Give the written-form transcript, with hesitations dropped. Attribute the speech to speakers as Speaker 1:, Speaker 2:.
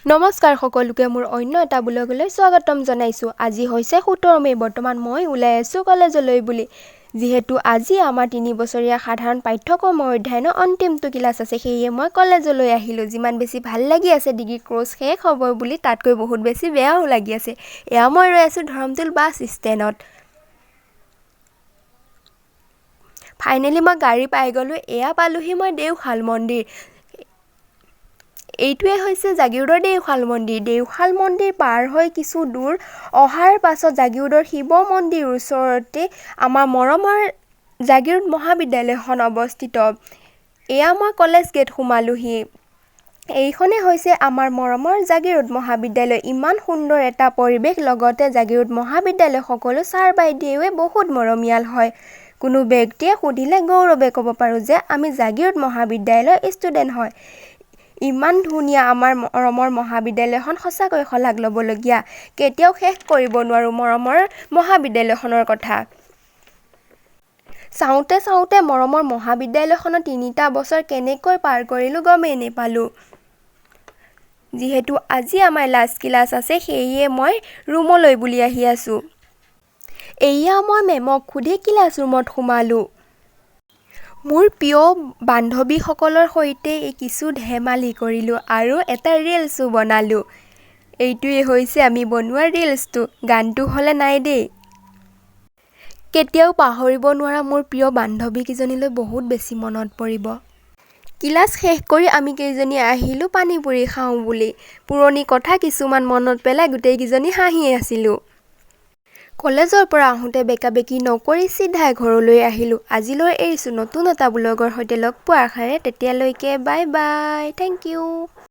Speaker 1: নমস্কাৰ সকলোকে মোৰ অন্য এটা ব্লগলৈ স্বাগতম জনাইছোঁ। আজি হৈছে 17 মে'। বৰ্তমান মই ওলাই আছোঁ কলেজলৈ বুলি। যিহেতু আজি আমাৰ 3 বছৰীয়া সাধাৰণ পাঠ্যক্ৰমৰ অধ্যয়নৰ অন্তিমটো ক্লাছ আছে, সেয়ে মই কলেজলৈ আহিলোঁ। যিমান বেছি ভাল লাগি আছে ডিগ্ৰী কোৰ্চ শেষ হ'ব বুলি, তাতকৈ বহুত বেছি বেয়াও লাগি আছে। এয়া মই ৰৈ আছোঁ ধৰমটোল বাছ ষ্টেণ্ডত। ফাইনেলি মই গাড়ী পাই গ'লোঁ। এয়া পালোহি মই দেওশাল মন্দিৰ। এইটোৱে হৈছে জাগিৰোডৰ দেওশাল মন্দিৰ। দেওশাল মন্দিৰ পাৰ হৈ কিছু দূৰ অহাৰ পাছত জাগিৰোডৰ শিৱ মন্দিৰ ওচৰতে আমাৰ মৰমৰ জাগিৰোড মহাবিদ্যালয়খন অৱস্থিত। এয়া মই কলেজ গেট সোমালোহি। এইখনে হৈছে আমাৰ মৰমৰ জাগিৰোড মহাবিদ্যালয়। ইমান সুন্দৰ এটা পৰিৱেশ, লগতে জাগিৰোড মহাবিদ্যালয় সকলো ছাৰ বাইদেৱে বহুত মৰমীয়াল হয়। কোনো ব্যক্তিয়ে সুধিলে গৌৰৱে ক'ব পাৰোঁ যে আমি জাগিৰোড মহাবিদ্যালয়ৰ ষ্টুডেণ্ট হয়। ইমান ধুনীয়া আমাৰ মৰমৰ মহাবিদ্যালয়খন, সঁচাকৈ শলাগ ল'বলগীয়া। কেতিয়াও শেষ কৰিব নোৱাৰোঁ মৰমৰ মহাবিদ্যালয়খনৰ কথা। চাওঁতে চাওঁতে মৰমৰ মহাবিদ্যালয়খনত 3টা বছৰ কেনেকৈ পাৰ কৰিলোঁ গমেই নেপালোঁ। যিহেতু আজি আমাৰ লাষ্ট ক্লাছ আছে, সেয়ে মই ৰুমলৈ বুলি আহি আছোঁ। এয়া মই মেমক সুধি ক্লাছ ৰুমত সোমালোঁ। মোৰ প্ৰিয় বান্ধৱীসকলৰ সৈতে কিছু ধেমালি কৰিলোঁ আৰু এটা ৰিলছো বনালোঁ। এইটোৱে হৈছে আমি বনোৱা ৰিলছটো। গানটো হ'লে নাই দেই। কেতিয়াও পাহৰিব নোৱাৰা মোৰ প্ৰিয় বান্ধৱীকেইজনীলৈ বহুত বেছি মনত পৰিব। ক্লাছ শেষ কৰি আমি কেইজনী আহিলোঁ পানী পুৰি খাওঁ বুলি। পুৰণি কথা কিছুমান মনত পেলাই গোটেইকেইজনী হাঁহি আছিলোঁ। কলেজৰ পৰা আহোঁতে বেকাবেকি নকৰি চিধাই ঘৰলৈ আহিলোঁ। আজিলৈ এৰিছোঁ নতুন এটা ব্লগৰ সৈতে লগ পোৱাৰ আশাৰে। তেতিয়ালৈকে বাই বাই, থেংক ইউ।